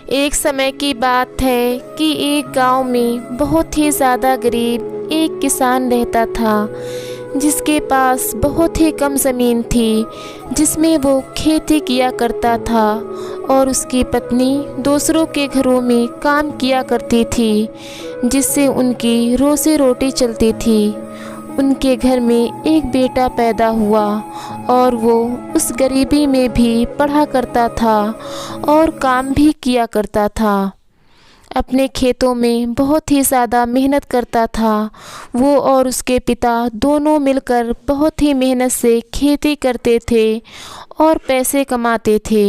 एक समय की बात है कि एक गांव में बहुत ही ज़्यादा गरीब एक किसान रहता था, जिसके पास बहुत ही कम ज़मीन थी, जिसमें वो खेती किया करता था और उसकी पत्नी दूसरों के घरों में काम किया करती थी, जिससे उनकी रोज़ी रोटी चलती थी। उनके घर में एक बेटा पैदा हुआ और वो उस गरीबी में भी पढ़ा करता था और काम भी किया करता था। अपने खेतों में बहुत ही ज़्यादा मेहनत करता था। वो और उसके पिता दोनों मिलकर बहुत ही मेहनत से खेती करते थे और पैसे कमाते थे।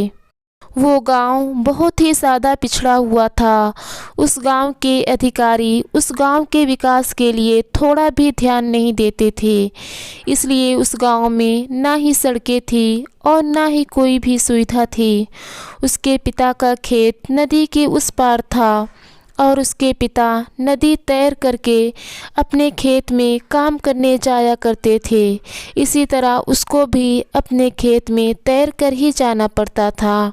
वो गांव बहुत ही ज़्यादा पिछड़ा हुआ था। उस गांव के अधिकारी उस गांव के विकास के लिए थोड़ा भी ध्यान नहीं देते थे। इसलिए उस गांव में ना ही सड़कें थी और ना ही कोई भी सुविधा थी। उसके पिता का खेत नदी के उस पार था और उसके पिता नदी तैर करके अपने खेत में काम करने जाया करते थे। इसी तरह उसको भी अपने खेत में तैर कर ही जाना पड़ता था।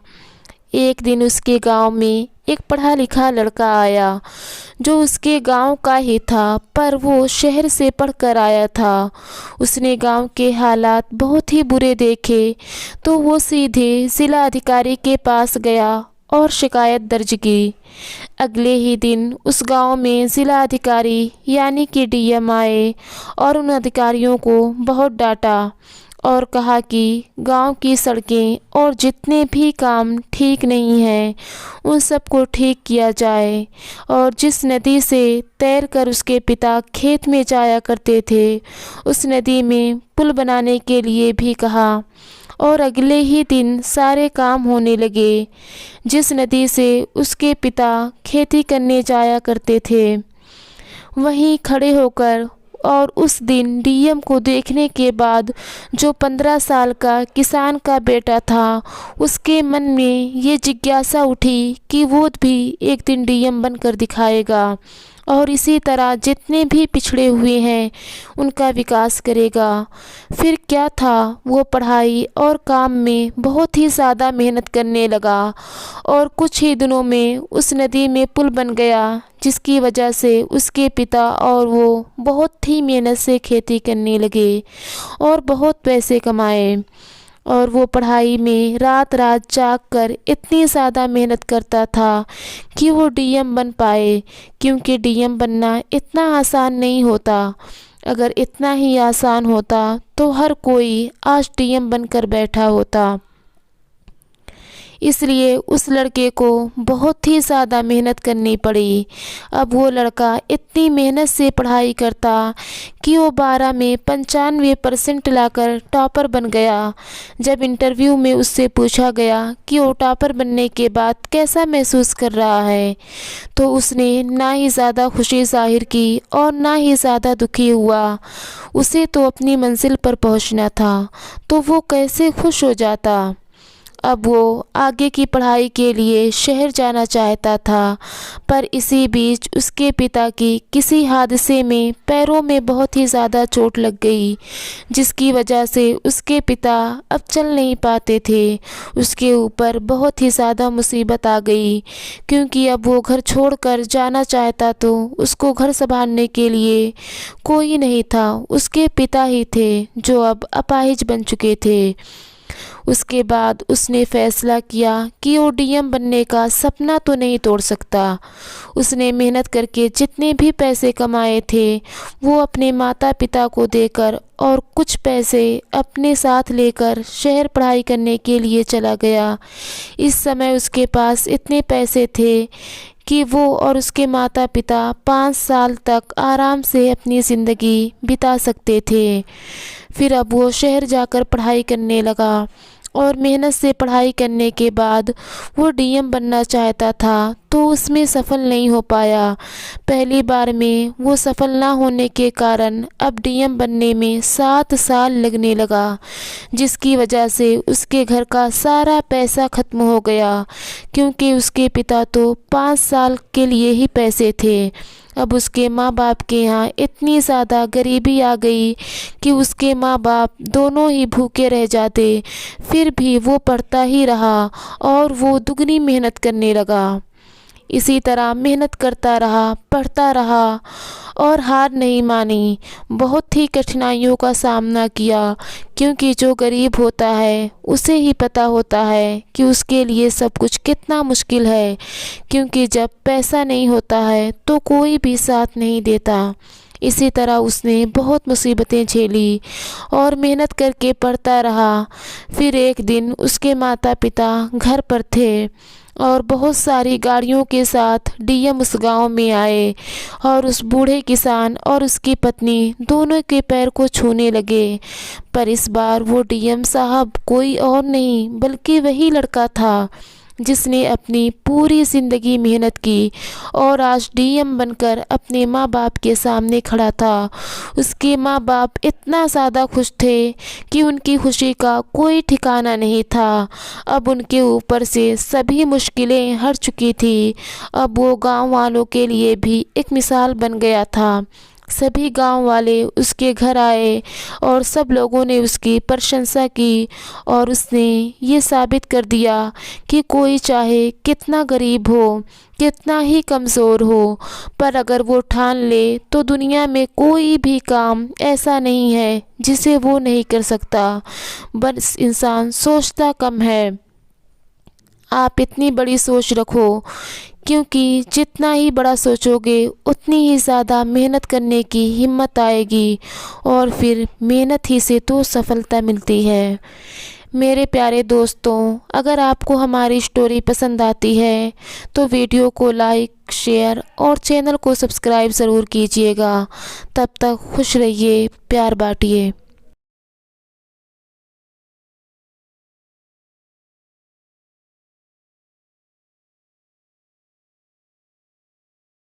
एक दिन उसके गांव में एक पढ़ा लिखा लड़का आया, जो उसके गांव का ही था, पर वो शहर से पढ़कर आया था। उसने गांव के हालात बहुत ही बुरे देखे तो वो सीधे ज़िला अधिकारी के पास गया और शिकायत दर्ज की। अगले ही दिन उस गांव में ज़िला अधिकारी यानी कि डीएम आए और उन अधिकारियों को बहुत डांटा और कहा कि गांव की सड़कें और जितने भी काम ठीक नहीं हैं उन सब को ठीक किया जाए, और जिस नदी से तैर कर उसके पिता खेत में जाया करते थे उस नदी में पुल बनाने के लिए भी कहा। और अगले ही दिन सारे काम होने लगे। जिस नदी से उसके पिता खेती करने जाया करते थे वहीं खड़े होकर और उस दिन डीएम को देखने के बाद जो 15 साल का किसान का बेटा था, उसके मन में ये जिज्ञासा उठी कि वो भी एक दिन डीएम बनकर दिखाएगा और इसी तरह जितने भी पिछड़े हुए हैं उनका विकास करेगा। फिर क्या था, वो पढ़ाई और काम में बहुत ही ज़्यादा मेहनत करने लगा और कुछ ही दिनों में उस नदी में पुल बन गया, जिसकी वजह से उसके पिता और वो बहुत ही मेहनत से खेती करने लगे और बहुत पैसे कमाए। और वो पढ़ाई में रात रात जाग कर इतनी ज़्यादा मेहनत करता था कि वो डीएम बन पाए, क्योंकि डीएम बनना इतना आसान नहीं होता। अगर इतना ही आसान होता तो हर कोई आज डीएम बनकर बैठा होता। इसलिए उस लड़के को बहुत ही ज़्यादा मेहनत करनी पड़ी। अब वो लड़का इतनी मेहनत से पढ़ाई करता कि वो 12 में 95% लाकर टॉपर बन गया। जब इंटरव्यू में उससे पूछा गया कि वो टॉपर बनने के बाद कैसा महसूस कर रहा है, तो उसने ना ही ज़्यादा खुशी जाहिर की और ना ही ज़्यादा दुखी हुआ। उसे तो अपनी मंजिल पर पहुंचना था, तो वो कैसे खुश हो जाता। अब वो आगे की पढ़ाई के लिए शहर जाना चाहता था, पर इसी बीच उसके पिता की किसी हादसे में पैरों में बहुत ही ज़्यादा चोट लग गई, जिसकी वजह से उसके पिता अब चल नहीं पाते थे। उसके ऊपर बहुत ही ज़्यादा मुसीबत आ गई, क्योंकि अब वो घर छोड़कर जाना चाहता तो उसको घर संभालने के लिए कोई नहीं था। उसके पिता ही थे जो अब अपाहिज बन चुके थे। उसके बाद उसने फैसला किया कि वो डीएम बनने का सपना तो नहीं तोड़ सकता। उसने मेहनत करके जितने भी पैसे कमाए थे वो अपने माता पिता को देकर और कुछ पैसे अपने साथ लेकर शहर पढ़ाई करने के लिए चला गया। इस समय उसके पास इतने पैसे थे कि वो और उसके माता पिता 5 साल तक आराम से अपनी ज़िंदगी बिता सकते थे। फिर अब वो शहर जाकर पढ़ाई करने लगा और मेहनत से पढ़ाई करने के बाद वो डीएम बनना चाहता था, तो उसमें सफल नहीं हो पाया। पहली बार में वो सफल ना होने के कारण अब डीएम बनने में 7 साल लगने लगा, जिसकी वजह से उसके घर का सारा पैसा ख़त्म हो गया, क्योंकि उसके पिता तो 5 साल के लिए ही पैसे थे। अब उसके माँ बाप के यहाँ इतनी ज़्यादा गरीबी आ गई कि उसके माँ बाप दोनों ही भूखे रह जाते। फिर भी वो पढ़ता ही रहा और वो दुगनी मेहनत करने लगा। इसी तरह मेहनत करता रहा, पढ़ता रहा और हार नहीं मानी। बहुत ही कठिनाइयों का सामना किया, क्योंकि जो गरीब होता है उसे ही पता होता है कि उसके लिए सब कुछ कितना मुश्किल है, क्योंकि जब पैसा नहीं होता है तो कोई भी साथ नहीं देता। इसी तरह उसने बहुत मुसीबतें झेली और मेहनत करके पढ़ता रहा। फिर एक दिन उसके माता पिता घर पर थे और बहुत सारी गाड़ियों के साथ डीएम उस गांव में आए और उस बूढ़े किसान और उसकी पत्नी दोनों के पैर को छूने लगे। पर इस बार वो डीएम साहब कोई और नहीं बल्कि वही लड़का था जिसने अपनी पूरी ज़िंदगी मेहनत की और आज डीएम बनकर अपने माँ बाप के सामने खड़ा था। उसके माँ बाप इतना ज़्यादा खुश थे कि उनकी खुशी का कोई ठिकाना नहीं था। अब उनके ऊपर से सभी मुश्किलें हट चुकी थी। अब वो गांव वालों के लिए भी एक मिसाल बन गया था। सभी गांव वाले उसके घर आए और सब लोगों ने उसकी प्रशंसा की और उसने ये साबित कर दिया कि कोई चाहे कितना गरीब हो, कितना ही कमज़ोर हो, पर अगर वो ठान ले तो दुनिया में कोई भी काम ऐसा नहीं है जिसे वो नहीं कर सकता। बस इंसान सोचता कम है। आप इतनी बड़ी सोच रखो, क्योंकि जितना ही बड़ा सोचोगे उतनी ही ज़्यादा मेहनत करने की हिम्मत आएगी और फिर मेहनत ही से तो सफलता मिलती है। मेरे प्यारे दोस्तों, अगर आपको हमारी स्टोरी पसंद आती है तो वीडियो को लाइक, शेयर और चैनल को सब्सक्राइब ज़रूर कीजिएगा। तब तक खुश रहिए, प्यार बांटिए।